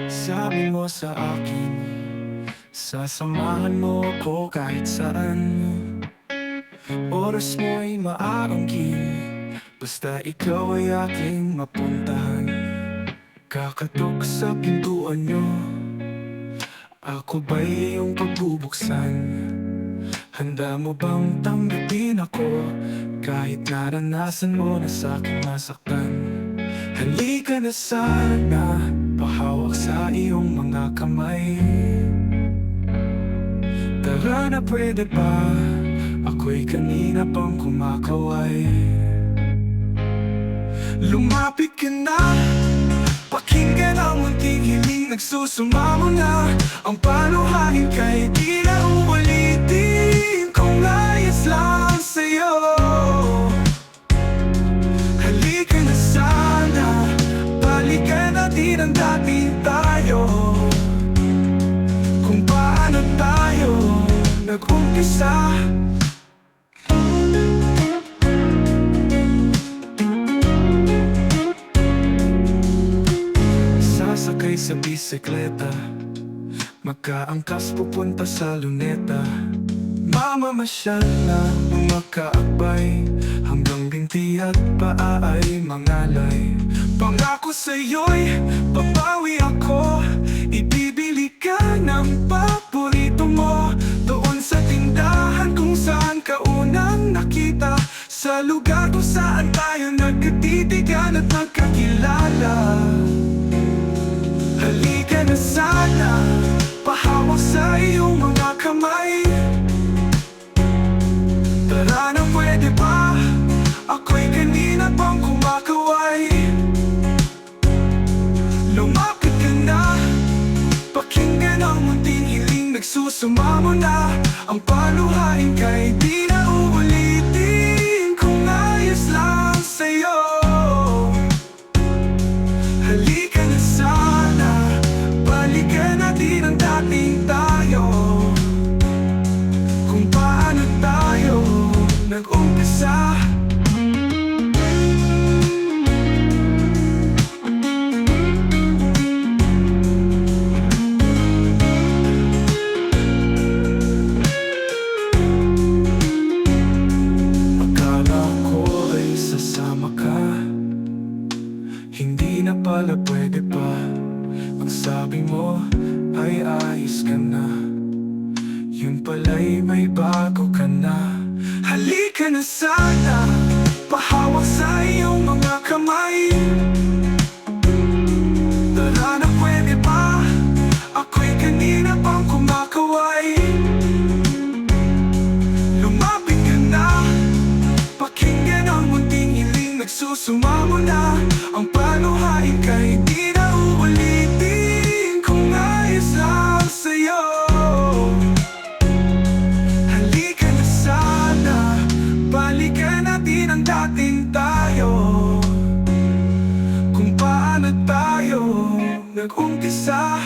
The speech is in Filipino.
Sabi mo sa akin, sasamahan mo ako kahit saan. Oras mo'y maaangkin, basta ikaw ay aking mapuntahan. Kakatok sa pintuan nyo, ako ba'y iyong pagbubuksan? Handa mo bang tanggapin ako, kahit naranasan mo na sa'king masaktan? Halika na sana, pahawak sa iyong mga kamay. Tara na, pwede ba? Ako'y kanina pang kumakaway. Lumapit ka na, pakinggan ang munting hiling nagsusumamo na. Ang paluhain kay di na uulitin, kung ayos lang sa'yo. Halika na sana, balikan natin ang dating tayo, kung paano tayo nag-umpisa. Sasakay sa bisikleta, magkaangkas pupunta sa Luneta. Mamamasyal na makaakbay, hanggang binti at paa ay mangalay. Pangako sa'yo'y babawi ako, ibibili ka ng paborito mo, doon sa tindahan kung saan ka unang nakita, sa lugar kung saan tayo nagkatitigan at nagkakilala. Halika na sana, pahawak sa iyong mga kamay. Tara na, pwede ba? Ako'y kanina pang kumakaway. Lumapit ka na, pakinggan ang munting hiling nagsusumamo na. Ang paluhain kay di na uulitin, kung ayos lang sa'yo. Halika na sana, balikan natin ang dating tayo, kung paano tayo nag-umpisa. Akala ko ay sasama ka, hindi na pala pwede pa. Ang sabi mo ay ayos ka na, yun pala'y may bago ka na. Halika na sana, pahawak sa iyong mga kamay. Tara na, pwede ba? Ako'y kanina pang kumakaway. Lumapit ka na, pakinggan ang munting hiling nagsusumamo na. Ang paluhain kay di na uulitin, kung ayos lang sa'yo. Halika na sana, balikan natin ang dating tayo, kung paano tayo nag-umpisa.